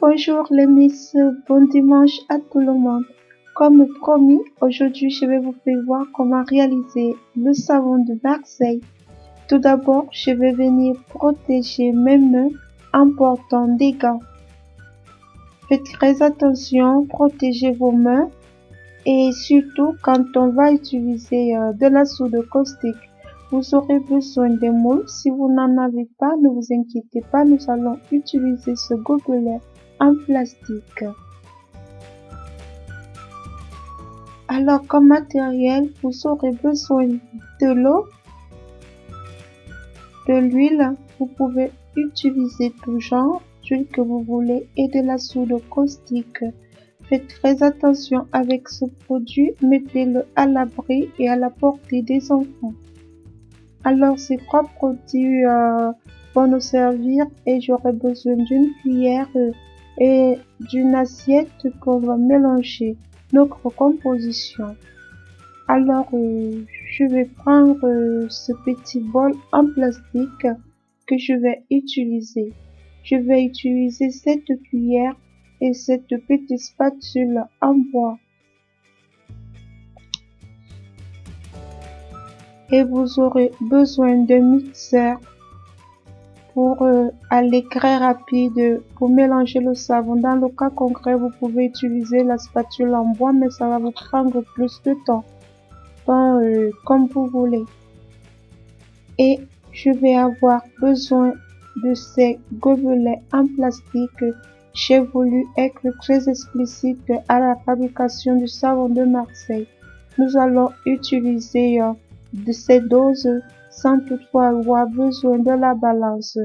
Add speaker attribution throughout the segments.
Speaker 1: Bonjour les miss, bon dimanche à tout le monde. Comme promis, aujourd'hui je vais vous faire voir comment réaliser le savon de Marseille. Tout d'abord, je vais venir protéger mes mains en portant des gants. Faites très attention, protégez vos mains et surtout quand on va utiliser de la soude caustique. Vous aurez besoin des moules. Si vous n'en avez pas, ne vous inquiétez pas, nous allons utiliser ce gobelet en plastique. Alors comme matériel, vous aurez besoin de l'eau, de l'huile, vous pouvez utiliser tout genre d'huile que vous voulez et de la soude caustique. Faites très attention avec ce produit, mettez-le à l'abri et à la portée des enfants. Alors ces trois produits vont nous servir et j'aurai besoin d'une cuillère et d'une assiette qu'on va mélanger notre composition. Alors je vais prendre ce petit bol en plastique que je vais utiliser. Je vais utiliser cette cuillère et cette petite spatule en bois. Et vous aurez besoin de mixeur pour aller très rapide pour mélanger le savon. Dans le cas concret, vous pouvez utiliser la spatule en bois, mais ça va vous prendre plus de temps. Donc, comme vous voulez. Et je vais avoir besoin de ces gobelets en plastique. J'ai voulu être très explicite à la fabrication du savon de Marseille. Nous allons utiliser de ces doses sans toutefois avoir besoin de la balance.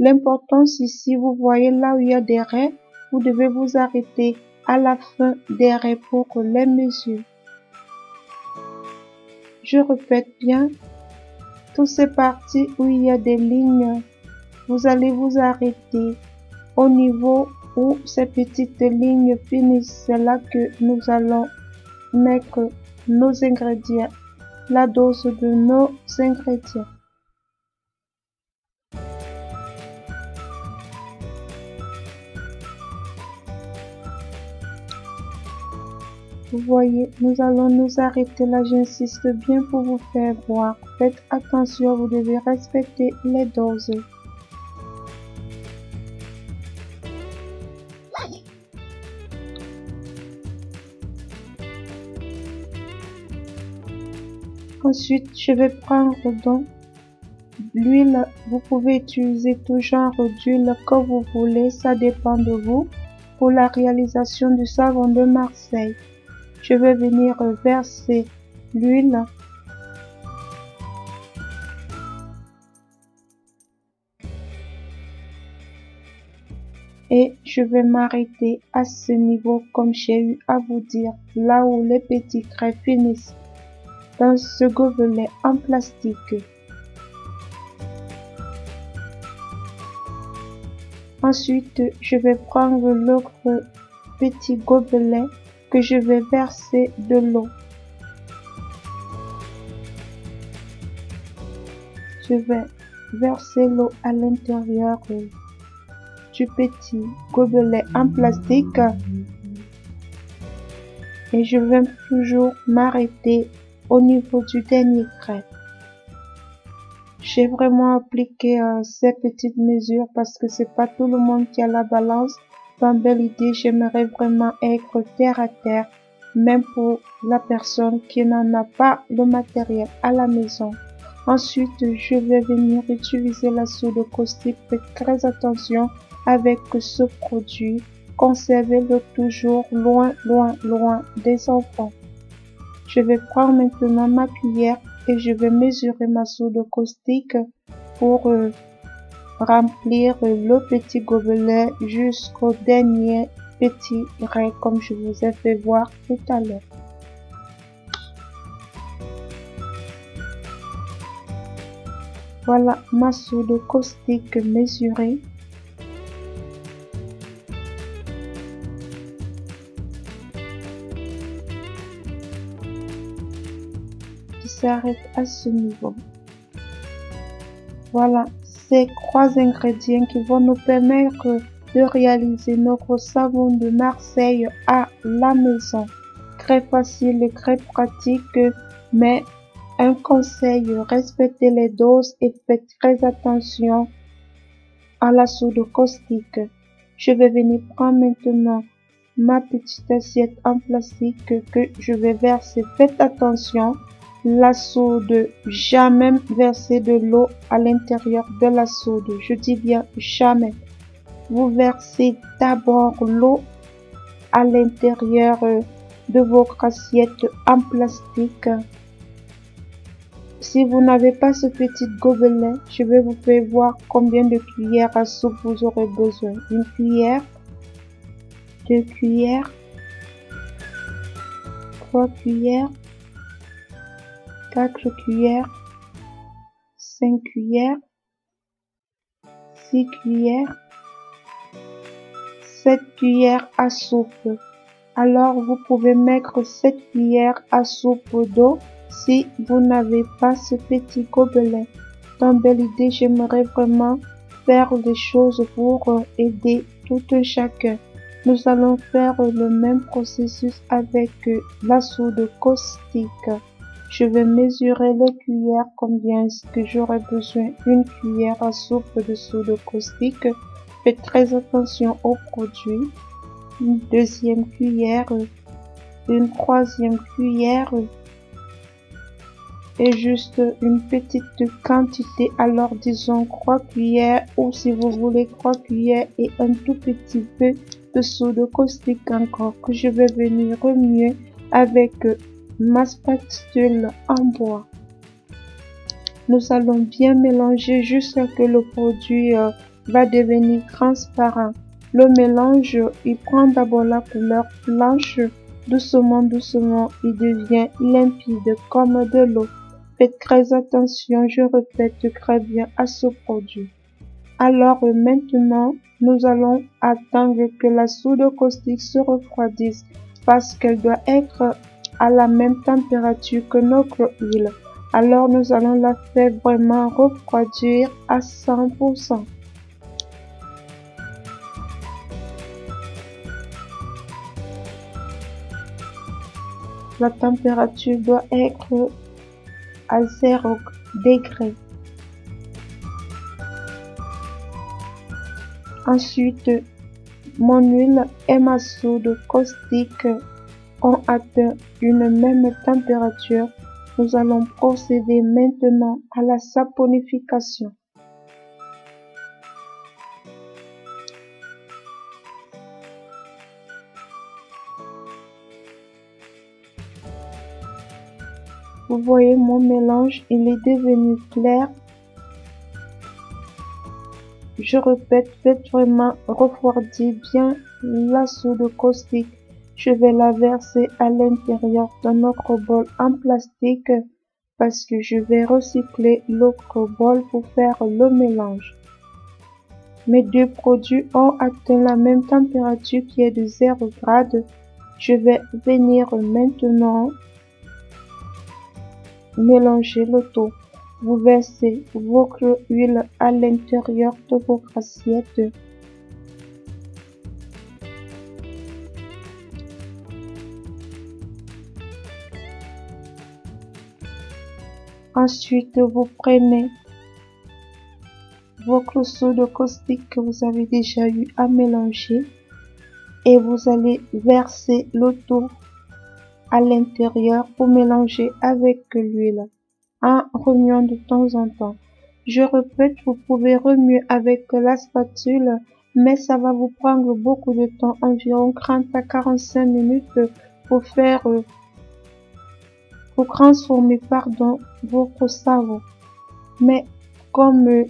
Speaker 1: L'importance ici, vous voyez là où il y a des raies, vous devez vous arrêter à la fin des raies pour les mesures. Je répète bien, toutes ces parties où il y a des lignes, vous allez vous arrêter au niveau où ces petites lignes finissent. C'est là que nous allons mettre nos ingrédients, la dose de nos ingrédients. Vous voyez, nous allons nous arrêter là, j'insiste bien pour vous faire voir. Faites attention, vous devez respecter les doses. Ensuite, je vais prendre donc l'huile. Vous pouvez utiliser tout genre d'huile que vous voulez, ça dépend de vous. Pour la réalisation du savon de Marseille, je vais venir verser l'huile. Et je vais m'arrêter à ce niveau comme j'ai eu à vous dire, là où les petits craies finissent dans ce gobelet en plastique. Ensuite, je vais prendre l'autre petit gobelet que je vais verser de l'eau. Je vais verser l'eau à l'intérieur du petit gobelet en plastique et je vais toujours m'arrêter au niveau du dernier trait. J'ai vraiment appliqué ces petites mesures parce que c'est pas tout le monde qui a la balance. Dans belle idée, j'aimerais vraiment être terre à terre, même pour la personne qui n'en a pas le matériel à la maison. Ensuite, je vais venir utiliser la soude caustique. Faites très attention avec ce produit. Conservez-le toujours loin des enfants. Je vais prendre maintenant ma cuillère et je vais mesurer ma soude caustique pour remplir le petit gobelet jusqu'au dernier petit ray comme je vous ai fait voir tout à l'heure. Voilà ma soude caustique mesurée. Qui s'arrête à ce niveau. Voilà ces trois ingrédients qui vont nous permettre de réaliser notre savon de Marseille à la maison. Très facile et très pratique, mais un conseil, respectez les doses et faites très attention à la soude caustique. Je vais venir prendre maintenant ma petite assiette en plastique que je vais verser. Faites attention, la soude, jamais verser de l'eau à l'intérieur de la soude. Je dis bien jamais. Vous versez d'abord l'eau à l'intérieur de votre assiette en plastique. Si vous n'avez pas ce petit gobelet, je vais vous faire voir combien de cuillères à soupe vous aurez besoin. Une cuillère, 2 cuillères, 3 cuillères, 4 cuillères, 5 cuillères, 6 cuillères, 7 cuillères à soupe. Alors vous pouvez mettre 7 cuillères à soupe d'eau si vous n'avez pas ce petit gobelet. Dans belle idée, j'aimerais vraiment faire des choses pour aider tout un chacun. Nous allons faire le même processus avec la soude caustique. Je vais mesurer les cuillères, combien est-ce que j'aurai besoin. Une cuillère à soupe de soude caustique. Faites très attention aux produits. Une deuxième cuillère, une troisième cuillère et juste une petite quantité, alors disons 3 cuillères, ou si vous voulez 3 cuillères et un tout petit peu de soude caustique encore, que je vais venir remuer avec ma spatule en bois. Nous allons bien mélanger jusqu'à que le produit va devenir transparent. Le mélange, il prend d'abord la couleur blanche. Doucement, doucement, il devient limpide comme de l'eau. Faites très attention, je répète très bien, à ce produit. Alors maintenant, nous allons attendre que la soude caustique se refroidisse parce qu'elle doit être à la même température que notre huile. Alors nous allons la faire vraiment refroidir à 100%. La température doit être à 0 degré. Ensuite, mon huile et ma soude caustique ont atteint une même température. Nous allons procéder maintenant à la saponification. Vous voyez mon mélange, il est devenu clair. Je répète, faites vraiment refroidir bien la soude caustique. Je vais la verser à l'intérieur de notre bol en plastique parce que je vais recycler l'autre bol pour faire le mélange. Mes deux produits ont atteint la même température qui est de 0 grade. Je vais venir maintenant mélanger le tout. Vous versez votre huile à l'intérieur de votre assiette. Ensuite, vous prenez votre soude caustique que vous avez déjà eu à mélanger et vous allez verser le tout à l'intérieur pour mélanger avec l'huile en remuant de temps en temps. Je répète, vous pouvez remuer avec la spatule, mais ça va vous prendre beaucoup de temps, environ 30 à 45 minutes pour pour transformer, votre savon. Mais comme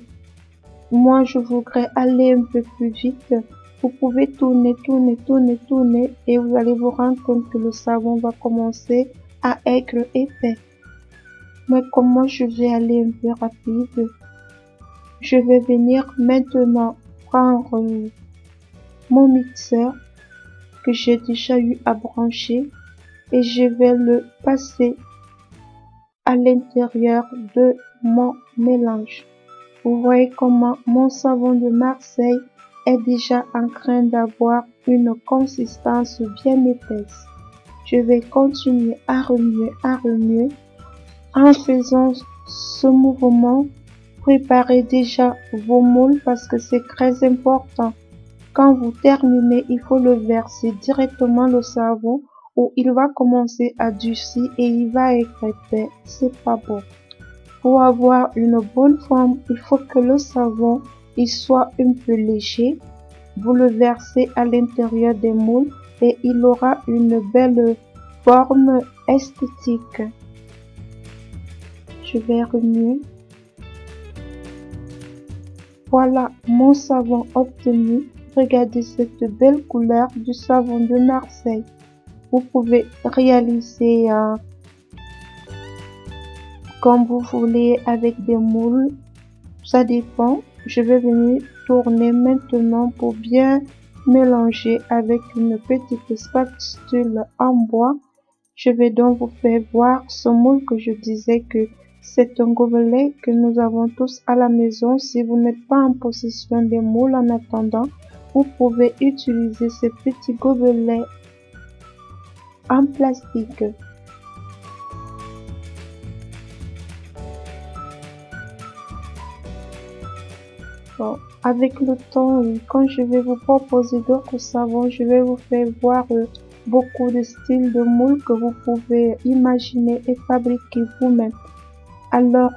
Speaker 1: moi je voudrais aller un peu plus vite, vous pouvez tourner et vous allez vous rendre compte que le savon va commencer à être épais. Mais comme moi je vais aller un peu rapide, je vais venir maintenant prendre mon mixeur que j'ai déjà eu à brancher et je vais le passer à l'intérieur de mon mélange. Vous voyez comment mon savon de Marseille est déjà en train d'avoir une consistance bien épaisse. Je vais continuer à remuer. En faisant ce mouvement, préparez déjà vos moules parce que c'est très important. Quand vous terminez, il faut le verser directement le savon où il va commencer à durcir et il va être épais. C'est pas bon. Pour avoir une bonne forme, il faut que le savon il soit un peu léger. Vous le versez à l'intérieur des moules et il aura une belle forme esthétique. Je vais remuer. Voilà mon savon obtenu. Regardez cette belle couleur du savon de Marseille. Vous pouvez réaliser comme vous voulez avec des moules. Ça dépend. Je vais venir tourner maintenant pour bien mélanger avec une petite spatule en bois. Je vais donc vous faire voir ce moule que je disais que c'est un gobelet que nous avons tous à la maison. Si vous n'êtes pas en possession des moules en attendant, vous pouvez utiliser ces petits gobelets en plastique. Bon, avec le temps, quand je vais vous proposer d'autres savons, je vais vous faire voir beaucoup de styles de moules que vous pouvez imaginer et fabriquer vous-même. Alors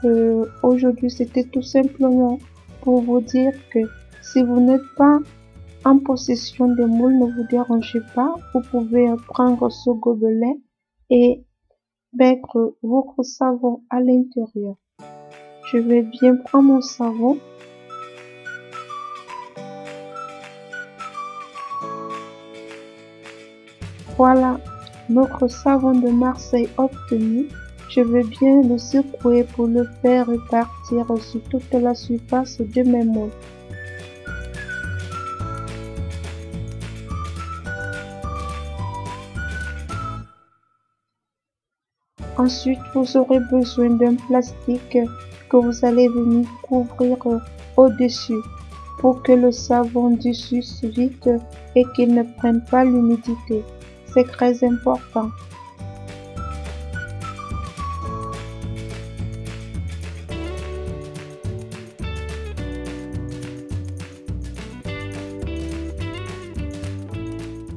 Speaker 1: aujourd'hui, c'était tout simplement pour vous dire que si vous n'êtes pas en possession des moules, ne vous dérangez pas. Vous pouvez prendre ce gobelet et mettre votre savon à l'intérieur. Je vais bien prendre mon savon. Voilà notre savon de Marseille obtenu. Je vais bien le secouer pour le faire répartir sur toute la surface de mes moules. Ensuite, vous aurez besoin d'un plastique que vous allez venir couvrir au-dessus pour que le savon dissoute vite et qu'il ne prenne pas l'humidité. C'est très important.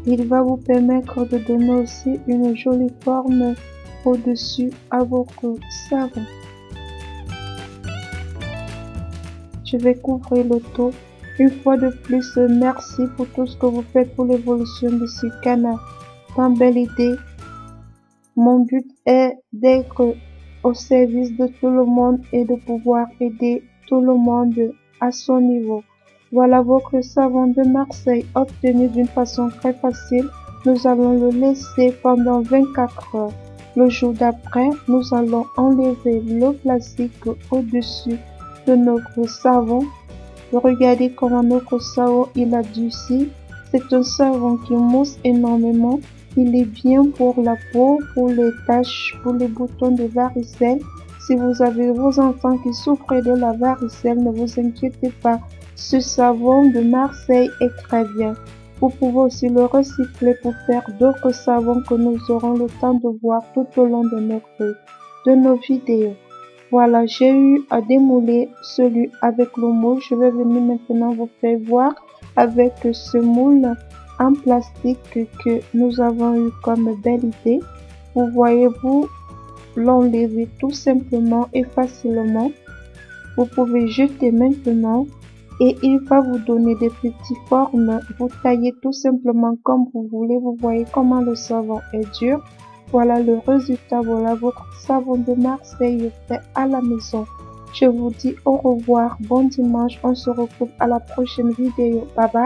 Speaker 1: Il va vous permettre de donner aussi une jolie forme au-dessus à votre savon. Je vais couvrir le tout. Une fois de plus, merci pour tout ce que vous faites pour l'évolution de ce canal. Tant belle idée. Mon but est d'être au service de tout le monde et de pouvoir aider tout le monde à son niveau. Voilà votre savon de Marseille obtenu d'une façon très facile. Nous allons le laisser pendant 24 heures. Le jour d'après, nous allons enlever le plastique au-dessus de notre savon. Regardez comment notre savon il a durci. C'est un savon qui mousse énormément. Il est bien pour la peau, pour les taches, pour les boutons de varicelle. Si vous avez vos enfants qui souffrent de la varicelle, ne vous inquiétez pas. Ce savon de Marseille est très bien. Vous pouvez aussi le recycler pour faire d'autres savons que nous aurons le temps de voir tout au long de nos vidéos. Voilà, j'ai eu à démouler celui avec le moule. Je vais venir maintenant vous faire voir avec ce moule en plastique que nous avons eu comme belle idée. Vous voyez, vous l'enlevez tout simplement et facilement. Vous pouvez jeter maintenant et il va vous donner des petites formes. Vous taillez tout simplement comme vous voulez. Vous voyez comment le savon est dur. Voilà le résultat. Voilà votre savon de Marseille fait à la maison. Je vous dis au revoir. Bon dimanche. On se retrouve à la prochaine vidéo. Bye bye.